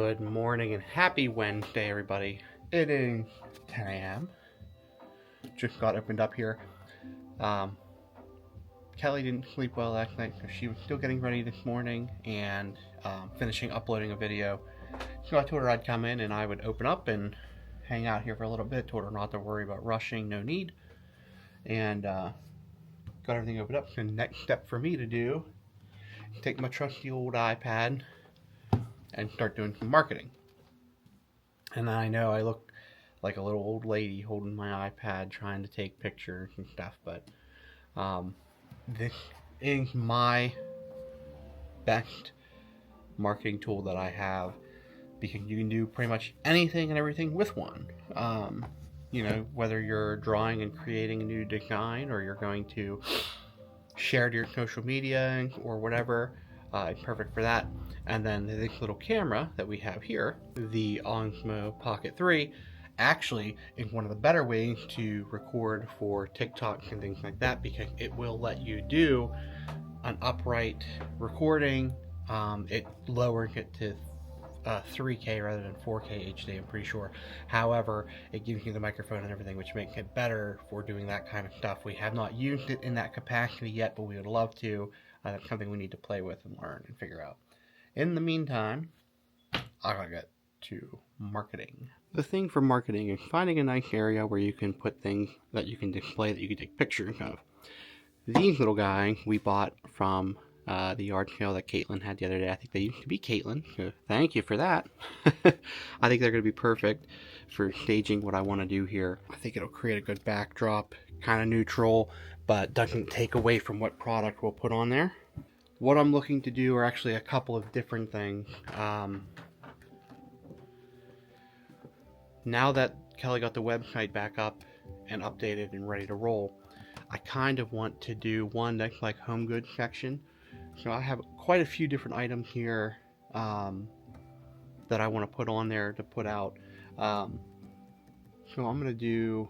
Good morning and happy Wednesday, everybody. It is 10 a.m. Just got opened up here. Kelly didn't sleep well last night, so she was still getting ready this morning and finishing uploading a video. So I told her I'd come in and I would open up and hang out here for a little bit. Told her not to worry about rushing, no need. And got everything opened up. So the next step for me to do, take my trusty old iPad and start doing some marketing. And I know I look like a little old lady holding my iPad trying to take pictures and stuff, but this is my best marketing tool that I have, because you can do pretty much anything and everything with one. You know, whether you're drawing and creating a new design, or you're going to share to your social media or whatever, it's perfect for that. And then this little camera that we have here, the Osmo Pocket 3, actually is one of the better ways to record for TikTok and things like that, because it will let you do an upright recording. It lowers it to 3K rather than 4K HD, I'm pretty sure. However, it gives you the microphone and everything, which makes it better for doing that kind of stuff. We have not used it in that capacity yet, but we would love to. That's something we need to play with and learn and figure out. In the meantime, I gotta get to marketing. The thing for marketing is finding a nice area where you can put things that you can display, that you can take pictures of. These little guys we bought from the yard sale that Caitlin had the other day. I think they used to be Caitlin, so thank you for that. I think they're going to be perfect for staging what I want to do here. I think it'll create a good backdrop, kind of neutral, but doesn't take away from what product we'll put on there. What I'm looking to do are actually a couple of different things. Now that Kelly got the website back up and updated and ready to roll, I kind of want to do one that's like home goods section. So I have quite a few different items here that I want to put on there to put out. So I'm going to do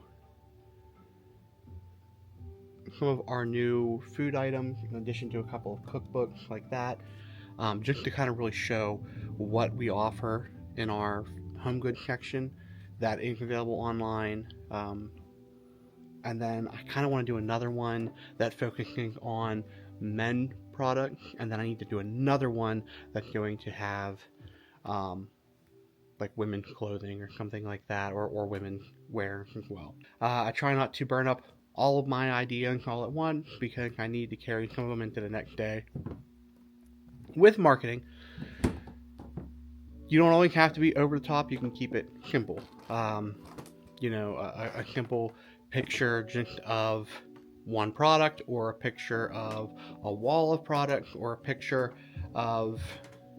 some of our new food items, in addition to a couple of cookbooks like that, just to kind of really show what we offer in our home goods section that is available online. And then I kind of want to do another one that focuses on men products, and then I need to do another one that's going to have like women's clothing or something like that, or women's wear as well. I try not to burn up all of my ideas all at once, because I need to carry some of them into the next day. With marketing, you don't always have to be over the top. You can keep it simple. You know, a simple picture just of one product, or a picture of a wall of products, or a picture of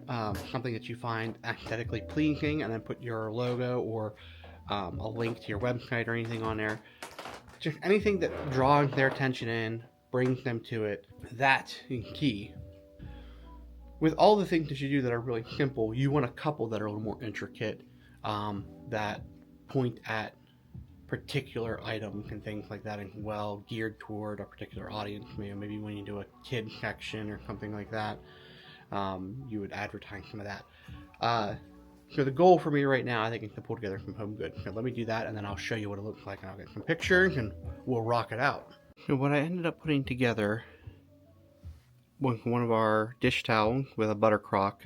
something that you find aesthetically pleasing, and then put your logo or a link to your website or anything on there. Just anything that draws their attention in, brings them to it. That is key. With all the things that you do that are really simple, you want a couple that are a little more intricate, that point at particular items and things like that as well, geared toward a particular audience. Maybe when you do a kid section or something like that, you would advertise some of that. So the goal for me right now, I think, is to pull together some home goods. So let me do that, and then I'll show you what it looks like, and I'll get some pictures, and we'll rock it out. So what I ended up putting together was one of our dish towels with a butter crock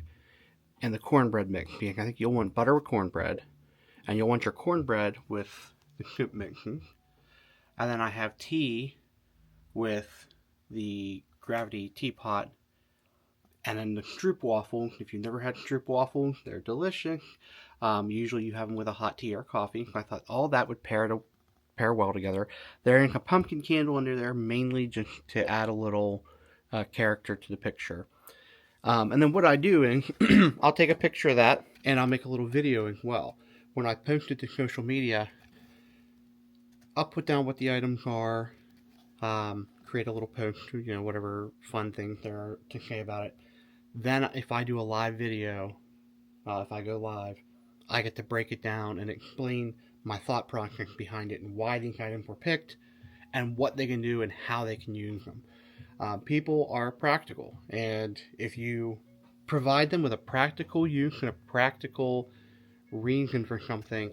and the cornbread mix. Because I think you'll want butter with cornbread, and you'll want your cornbread with the soup mixes. And then I have tea with the gravity teapot, and then the stroop waffles. If you've never had stroop waffles, they're delicious. Usually you have them with a hot tea or coffee. So I thought all that would pair well together. There's a pumpkin candle under there, mainly just to add a little character to the picture. And then what I do is I'll take a picture of that, and I'll make a little video as well. When I post it to social media, I'll put down what the items are, create a little post, you know, whatever fun things there are to say about it. Then if I do a live video, if I go live, I get to break it down and explain my thought process behind it, and why these items were picked, and what they can do and how they can use them. People are practical, and if you provide them with a practical use and a practical reason for something,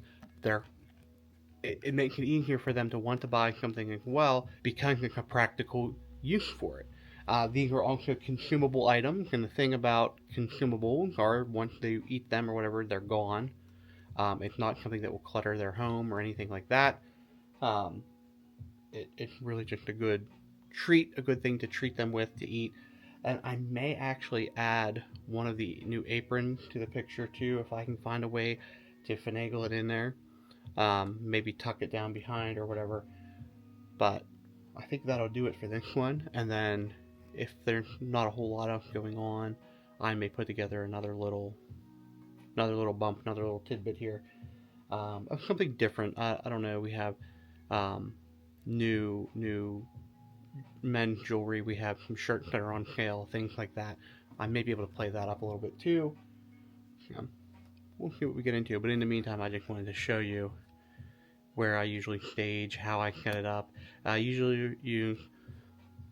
it makes it easier for them to want to buy something as well because it's a practical use for it. These are also consumable items, and the thing about consumables are once they eat them or whatever, they're gone. It's not something that will clutter their home or anything like that. Um, it's really just a good treat, a good thing to treat them with to eat. And I may actually add one of the new aprons to the picture too, if I can find a way to finagle it in there. Maybe tuck it down behind or whatever. But I think that'll do it for this one. And then if there's not a whole lot else going on, I may put together another little bump, another little tidbit here of something different. I don't know. We have new men's jewelry. We have some shirts that are on sale, things like that. I may be able to play that up a little bit too. We'll see what we get into. But in the meantime, I just wanted to show you where I usually stage, how I set it up. I usually use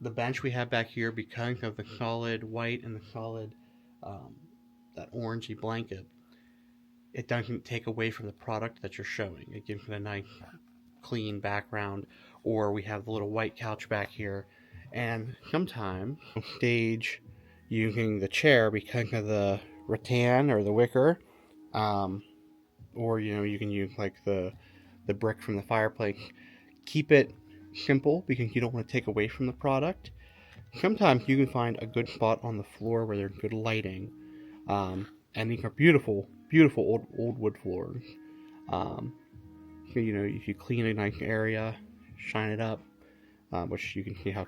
the bench we have back here because of the solid white and the solid that orangey blanket. It doesn't take away from the product that you're showing. It gives it a nice clean background. Or we have the little white couch back here, and sometimes I'll stage using the chair because of the rattan or the wicker, or you can use like the brick from the fireplace. Keep it simple because you don't want to take away from the product. Sometimes you can find a good spot on the floor where there's good lighting, and these are beautiful old wood floors. So, if you clean a nice area, shine it up, which you can see how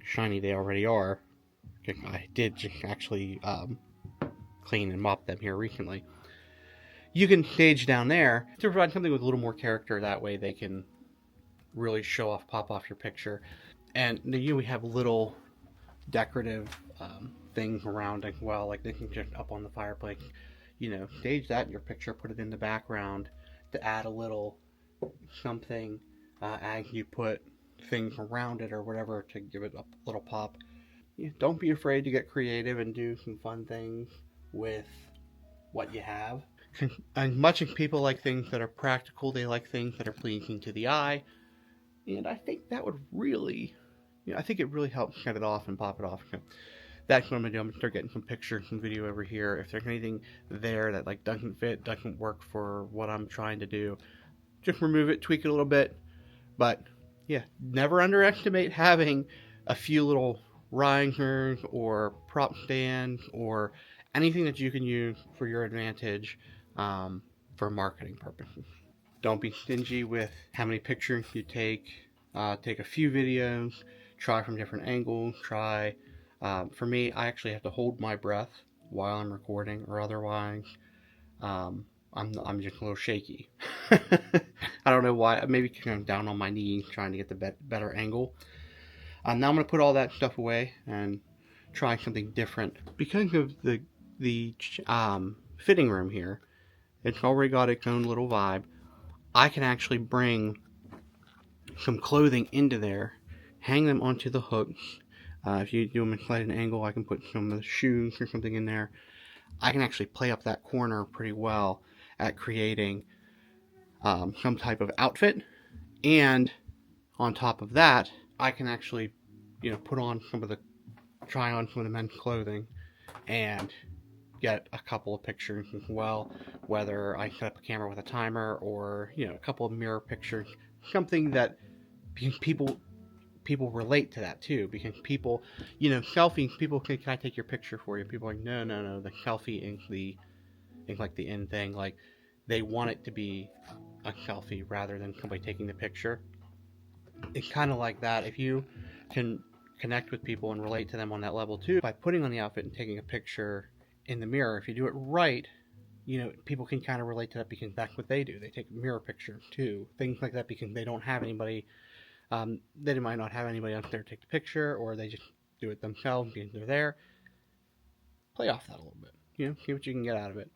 shiny they already are. I did just actually clean and mop them here recently. You can stage down there to provide something with a little more character. That way they can really pop off your picture. And we have little decorative things around as well, like they can just up on the fireplace. Stage that in your picture, put it in the background to add a little something as you put things around it or whatever to give it a little pop. Don't be afraid to get creative and do some fun things with what you have. As much as people like things that are practical, they like things that are pleasing to the eye. And I think that would really, I think it really helps set it off and pop it off. That's what I'm going to do. I'm going to start getting some pictures and video over here. If there's anything there that doesn't fit, doesn't work for what I'm trying to do, just remove it, tweak it a little bit. But yeah, never underestimate having a few little risers or prop stands or anything that you can use for your advantage for marketing purposes. Don't be stingy with how many pictures you take. Take a few videos, try from different angles, for me, I actually have to hold my breath while I'm recording, or otherwise I'm just a little shaky. I don't know why. Maybe because I'm down on my knees trying to get the better angle. Now I'm going to put all that stuff away and try something different. Because of the fitting room here, it's already got its own little vibe. I can actually bring some clothing into there, hang them onto the hooks. If you do them at an angle, I can put some of the shoes or something in there. I can actually play up that corner pretty well at creating some type of outfit. And on top of that, I can actually, try on some of the men's clothing and get a couple of pictures as well, whether I set up a camera with a timer or, a couple of mirror pictures, something that people relate to that too, because people, selfies, people can I take your picture for you? People are like, no, the selfie is like the end thing. Like, they want it to be a selfie rather than somebody taking the picture. It's kind of like that. If you can connect with people and relate to them on that level too, by putting on the outfit and taking a picture in the mirror, if you do it right, people can kind of relate to that because that's what they do. They take mirror pictures too, things like that, because they don't have anybody. They might not have anybody else there to take the picture, or they just do it themselves because they're there. Play off that a little bit, see what you can get out of it.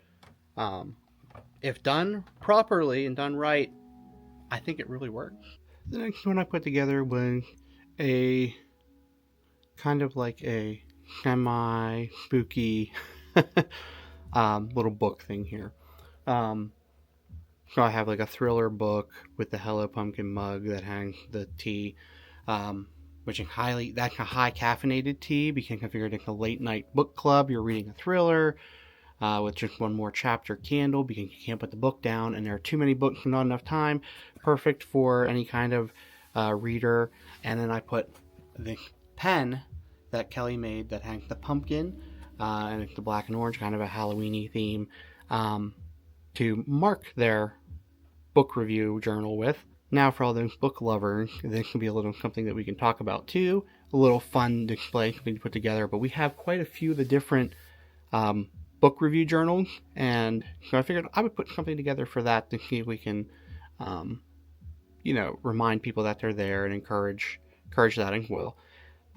If done properly and done right, I think it really works. The next one I put together was a kind of like a semi-spooky little book thing here. So I have like a thriller book with the Hello Pumpkin mug that hangs the tea, which is that's a high caffeinated tea because I figured it's a late night book club. You're reading a thriller with just one more chapter candle because you can't put the book down, and there are too many books and not enough time. Perfect for any kind of reader. And then I put the pen that Kelly made that hangs the pumpkin, and it's the black and orange, kind of a Halloween-y theme, to mark their book review journal with. Now for all those book lovers, this can be a little something that we can talk about too. A little fun display something to put together, but we have quite a few of the different book review journals, and so I figured I would put something together for that to see if we can, remind people that they're there and encourage that as well.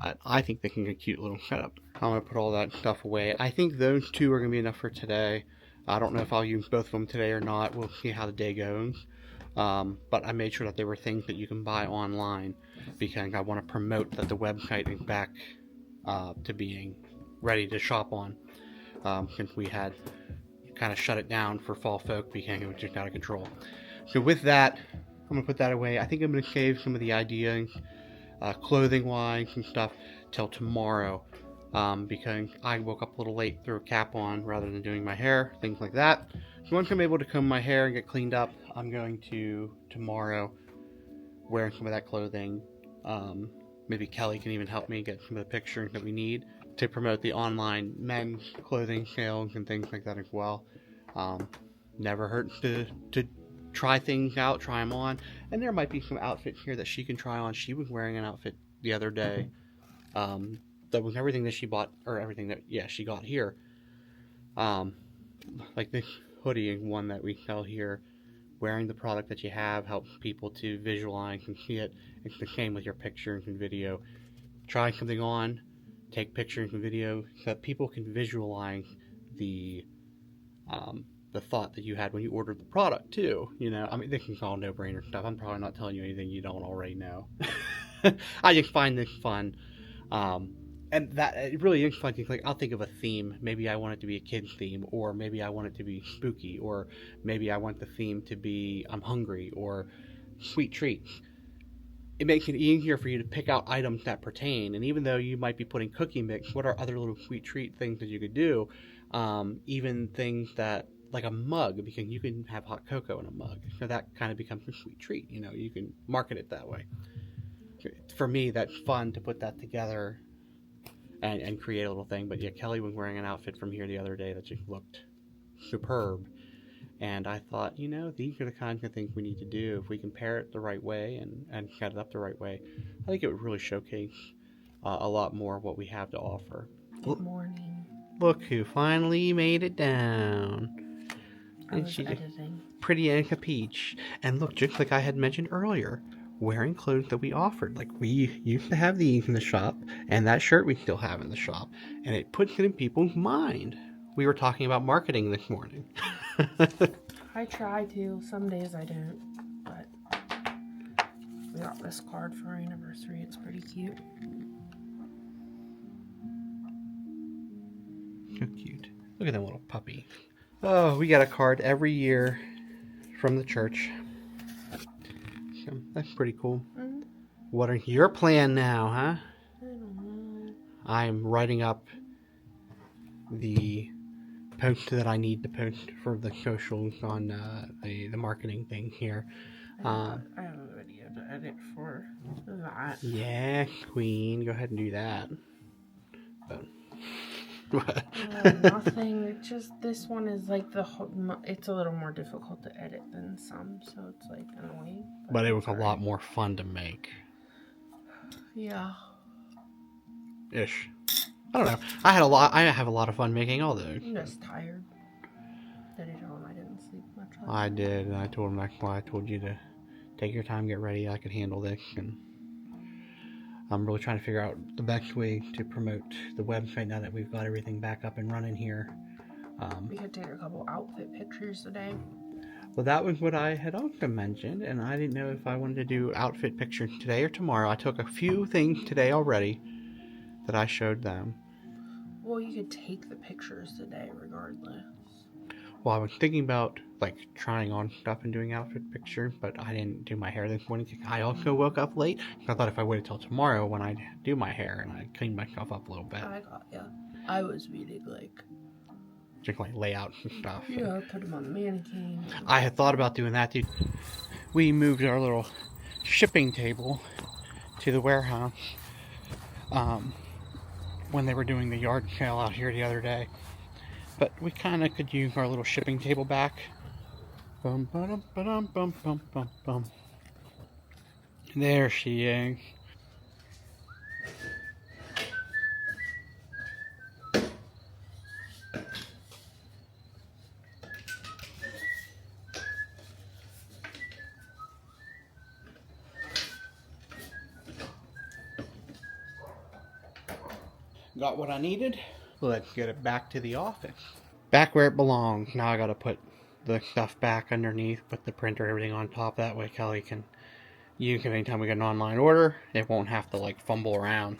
But I think they can get a cute little setup. I'm going to put all that stuff away. I think those two are going to be enough for today. I don't know if I'll use both of them today or not. We'll see how the day goes. But I made sure that they were things that you can buy online because I want to promote that the website is back to being ready to shop on, since we had kind of shut it down for fall folk because it was just out of control. So with that, I'm going to put that away. I think I'm going to save some of the ideas, clothing wise and stuff, till tomorrow. Because I woke up a little late, threw a cap on rather than doing my hair, things like that. So once I'm able to comb my hair and get cleaned up, I'm going to tomorrow wear some of that clothing. Maybe Kelly can even help me get some of the pictures that we need to promote the online men's clothing sales and things like that as well. Never hurts to try things out, try them on, and there might be some outfits here that she can try on. She was wearing an outfit the other day. That was everything that she bought, or everything that, she got here. Like this hoodie is one that we sell here. Wearing the product that you have helps people to visualize and see it. It's the same with your pictures and video. Try something on, take pictures and video so that people can visualize the thought that you had when you ordered the product too. I mean, this is all no-brainer stuff. I'm probably not telling you anything you don't already know. I just find this fun. And that it really is fun. Like, I'll think of a theme. Maybe I want it to be a kid's theme, or maybe I want it to be spooky, or maybe I want the theme to be I'm hungry, or sweet treats. It makes it easier for you to pick out items that pertain. And even though you might be putting cookie mix, what are other little sweet treat things that you could do? Even things that, like a mug, because you can have hot cocoa in a mug. So that kind of becomes a sweet treat. You can market it that way. For me, that's fun to put that together and create a little thing. But yeah, Kelly was wearing an outfit from here the other day that just looked superb. And I thought, these are the kinds of things we need to do. If we can pair it the right way and set it up the right way, I think it would really showcase a lot more of what we have to offer. Good morning. Look who finally made it down. And she's editing. Pretty as a peach. And look, just like I had mentioned earlier, wearing clothes that we offered. Like, we used to have these in the shop, and that shirt we still have in the shop, and it puts it in people's mind. We were talking about marketing this morning. I try to. Some days I don't, but we got this card for our anniversary. It's pretty cute. So cute. Look at that little puppy. Oh, we got a card every year from the church. So that's pretty cool. Mm-hmm. What are your plan now, huh? I don't know. I'm writing up the post that I need to post for the socials on the marketing thing here. I have a video to edit for that. Yeah, queen. Go ahead and do that. Nothing. It's just this one is like it's a little more difficult to edit than some, so it's like annoying. But it was a lot more fun to make. Yeah. Ish. I don't know. I have a lot of fun making all those. I'm just tired. Did I tell him I didn't sleep much? I did, and I told him that's why I told you to take your time, get ready. I could handle this, and I'm really trying to figure out the best way to promote the website now that we've got everything back up and running here. We could take a couple outfit pictures today. Well, that was what I had also mentioned, and I didn't know if I wanted to do outfit pictures today or tomorrow. I took a few things today already that I showed them. Well, you could take the pictures today regardless. Well, I was thinking about like trying on stuff and doing outfit picture, but I didn't do my hair this morning. I also woke up late. I thought if I waited till tomorrow when I do my hair and I clean myself up a little bit. I got ya. I was reading like Just like layouts and stuff. yeah, put them on the mannequin. I had thought about doing that, dude. We moved our little shipping table to the warehouse when they were doing the yard sale out here the other day. But we kind of could use our little shipping table back. Bum, ba-dum, ba-dum, bum, bum, bum, bum. There she is. Got what I needed. Let's get it back to the office. Back where it belongs. Now I gotta put the stuff back underneath, put the printer, everything on top. That way Kelly can use it anytime we get an online order. It won't have to like fumble around.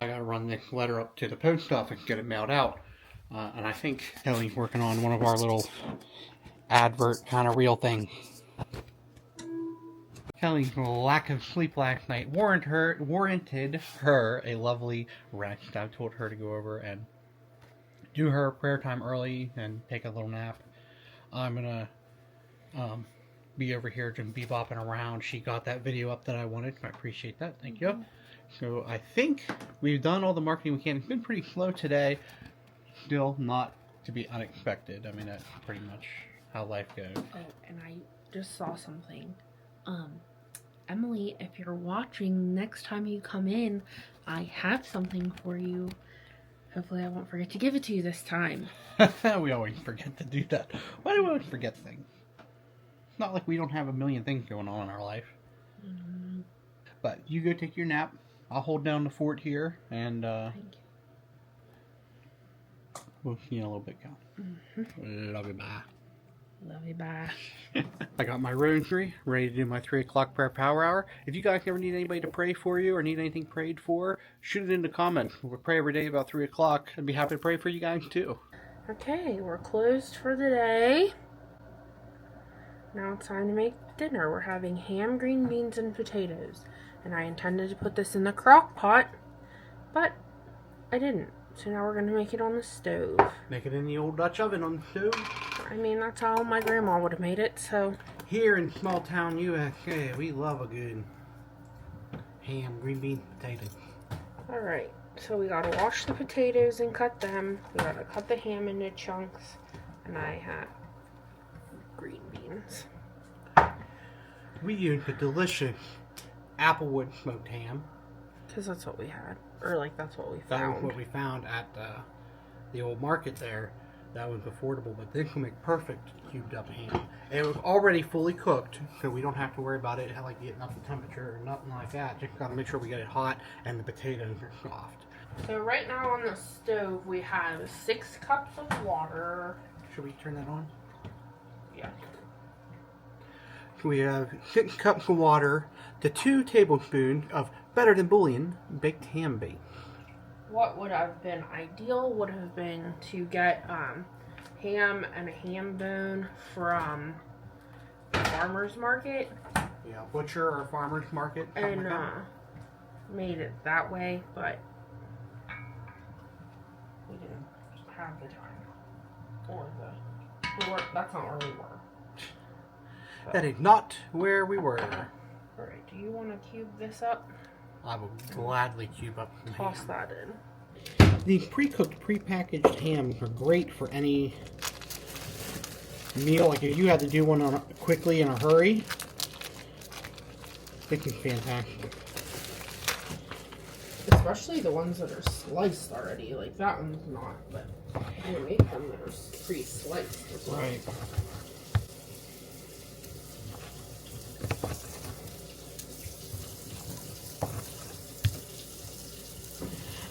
I gotta run this letter up to the post office and get it mailed out. And I think Kelly's working on one of our little advert kind of real things. Kelly's lack of sleep last night warranted her a lovely rest. I told her to go over and do her prayer time early and take a little nap. I'm gonna be over here just bebopping around. She got that video up that I wanted. I appreciate that. Thank you. So I think we've done all the marketing we can. It's been pretty slow today. Still not to be unexpected. I mean, that's pretty much how life goes. Oh, and I just saw something. Emily, if you're watching, next time you come in, I have something for you. Hopefully I won't forget to give it to you this time. We always forget to do that. Why do we always forget things? It's not like we don't have a million things going on in our life. Mm-hmm. But you go take your nap. I'll hold down the fort here, and Thank you. we'll see you in a little bit, Cal. Mm-hmm. Love you, bye. Love you, bye. I got my rosary ready to do my 3 o'clock prayer power hour. If you guys ever need anybody to pray for you or need anything prayed for, shoot it in the comments. We pray every day about 3 o'clock. I'd be happy to pray for you guys too. Okay, we're closed for the day. Now it's time to make dinner. We're having ham, green beans, and potatoes. And I intended to put this in the crock pot, but I didn't. So now we're going to make it on the stove. Make it in the old Dutch oven on the stove. I mean, that's how my grandma would have made it, so. Here in small town USA, we love a good ham, green beans, potatoes. Alright, so we gotta wash the potatoes and cut them. We gotta cut the ham into chunks. And I have green beans. We used a delicious applewood smoked ham. Because that's what we had. Or, like, that's what we That found. was what we found at the old market there. That was affordable, but this will make perfect cubed up ham. And it was already fully cooked, so we don't have to worry about it like getting up the temperature or nothing like that. Just gotta make sure we get it hot and the potatoes are soft. So right now on the stove we have 6 cups of water. Should we turn that on? Yeah. So we have 6 cups of water to 2 tablespoons of better than bouillon baked ham base. What would have been ideal would have been to get ham and a ham bone from the farmer's market. Yeah, butcher or farmer's market. And like that. made it that way, but we didn't have the time. Or that's not where we were. So. That is not where we were. Alright, do you want to cube this up? I will gladly cube up some Toss ham. that in. These pre-cooked, pre-packaged hams are great for any meal. Like if you had to do one quickly in a hurry, this is fantastic. Especially the ones that are sliced already. Like that one's not, but I'm gonna make them that are pre-sliced as well. Right.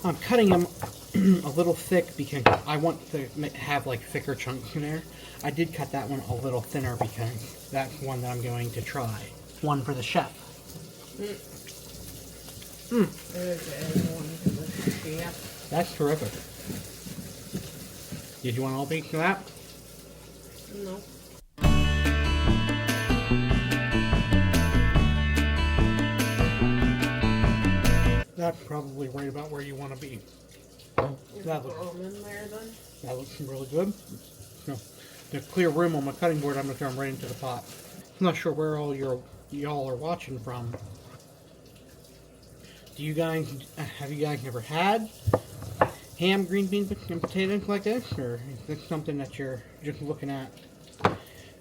I'm cutting them a little thick because I want to have like thicker chunks in there. I did cut that one a little thinner because that's one that I'm going to try. One for the chef. There's one for the chef. That's terrific. Did you want all piece of that? No. That's probably right about where you want to be. That looks really good. So, the clear room on my cutting board, I'm going to throw them right into the pot. I'm not sure where all y'all are watching from. Have you guys ever had ham, green beans, and potatoes like this? Or is this something that you're just looking at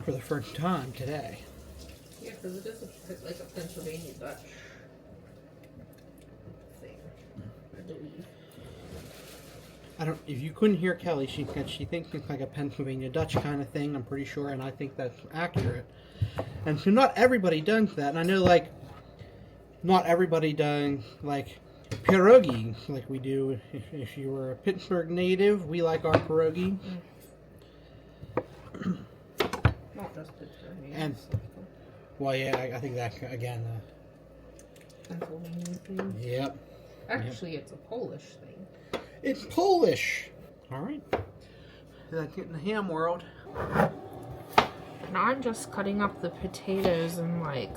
for the first time today? Yeah, because it is like a Pennsylvania Dutch thing, I believe. If you couldn't hear Kelly, she said she thinks it's like a Pennsylvania Dutch kind of thing, I'm pretty sure, and I think that's accurate. And so not everybody does that, and I know, like, not everybody does, like, pierogies like we do. If you were a Pittsburgh native, we like our pierogi. Not just Pittsburgh natives. And, well, yeah, I think that, again, Pennsylvania thing. Yep. Actually, it's a Polish thing. It's Polish! Alright. That's it in the ham world. And I'm just cutting up the potatoes in, like,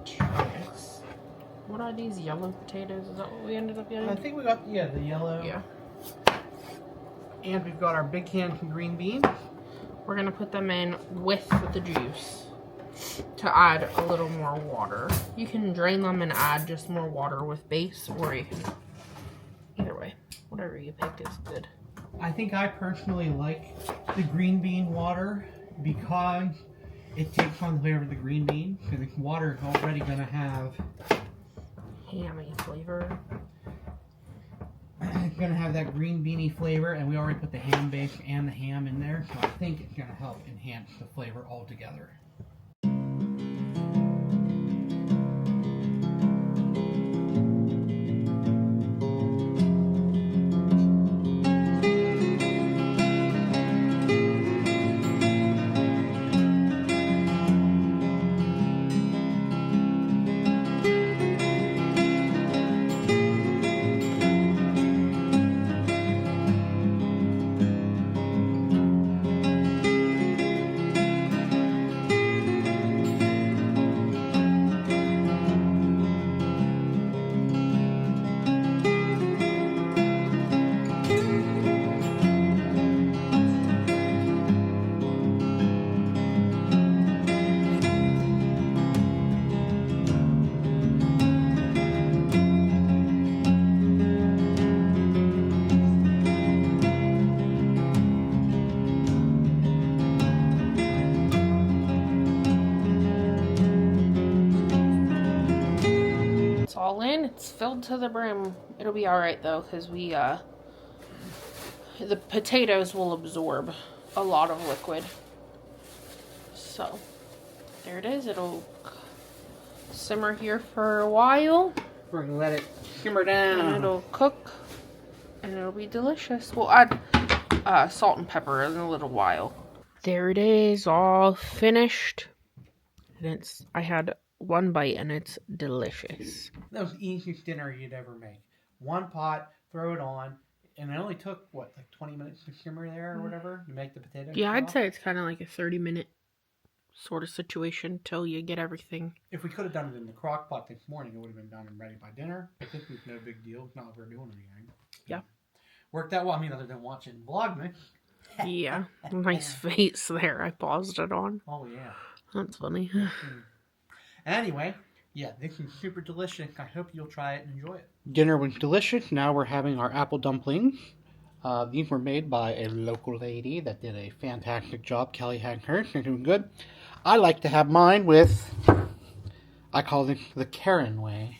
chunks. What are these yellow potatoes? Is that what we ended up getting? I think we got, the yellow. Yeah. And we've got our big cans of green beans. We're going to put them in with the juice to add a little more water. You can drain them and add just more water with base, or you can, either way, whatever you pick is good. I think I personally like the green bean water because it takes on the flavor of the green bean. Because the water is already going to have hammy flavor. It's going to have that green beany flavor, and we already put the ham base and the ham in there, so I think it's going to help enhance the flavor altogether. All in, it's filled to the brim. It'll be all right though, because the potatoes will absorb a lot of liquid. So there it is. It'll simmer here for a while. We're gonna let it simmer down. And it'll cook, and it'll be delicious. We'll add salt and pepper in a little while. There it is, all finished. And I had one bite and it's delicious. That was the easiest dinner you'd ever make. One pot, throw it on, and it only took, what, like 20 minutes to simmer there or whatever to make the potatoes? Yeah, I'd say it's kind of like a 30-minute sort of situation till you get everything. If we could have done it in the crock pot this morning, it would have been done and ready by dinner. I think it's no big deal. It's not like we're doing anything. Yeah. Worked out well. I mean, other than watching Vlogmas. Yeah. Nice face there. I paused it on. Oh, yeah. That's funny. Anyway, yeah, this is super delicious. I hope you'll try it and enjoy it. Dinner was delicious. Now we're having our apple dumplings. These were made by a local lady that did a fantastic job. Kelly had hers. They're doing good. I like to have mine with, I call this the Karen way,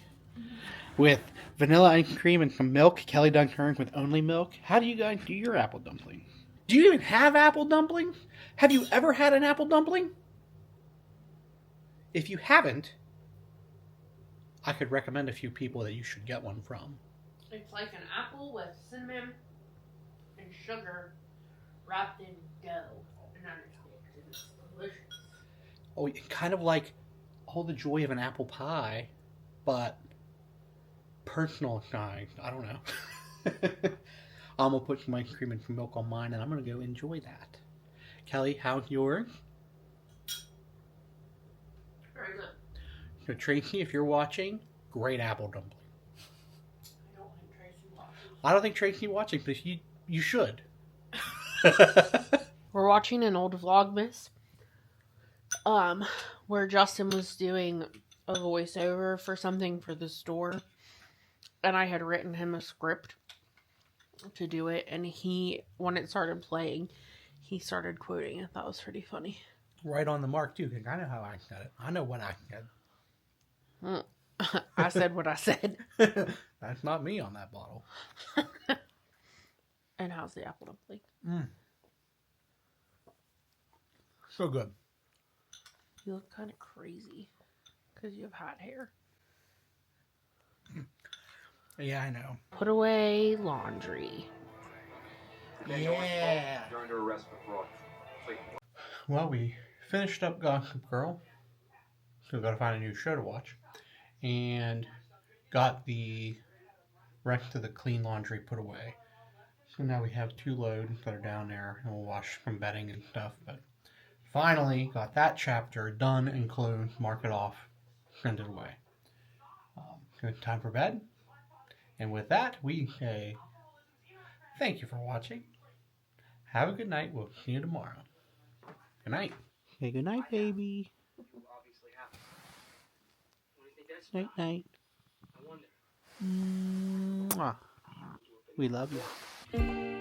with vanilla ice cream and some milk. Kelly does hers with only milk. How do you guys do your apple dumplings? Do you even have apple dumplings? Have you ever had an apple dumpling? If you haven't, I could recommend a few people that you should get one from. It's like an apple with cinnamon and sugar wrapped in dough. And it's delicious. Oh, kind of like all the joy of an apple pie, but personal size. I don't know. I'm gonna put my cream and milk on mine, and I'm gonna go enjoy that. Kelly, how's yours? Very good. So Tracy, if you're watching, great apple dumpling. I don't think Tracy watches. I don't think Tracy watching, but you should. We're watching an old Vlogmas, where Justin was doing a voiceover for something for the store, and I had written him a script to do it, and when it started playing, he started quoting it. That was pretty funny. Right on the mark too, because I know how I said it. I know what I said. I said what I said. That's not me on that bottle. And how's the apple dumpling? So good. You look kind of crazy because you have hot hair. Yeah, I know. Put away laundry. Yeah. You're under arrest for fraud. Well, we finished up Gossip Girl. Still got to find a new show to watch. And got the rest of the clean laundry put away. So now we have 2 loads that are down there, and we'll wash some bedding and stuff. But finally got that chapter done and closed, mark it off, send it away. Good time for bed. And with that, we say thank you for watching. Have a good night. We'll see you tomorrow. Good night. Say good night, baby. Night, night. Mwah. We love you.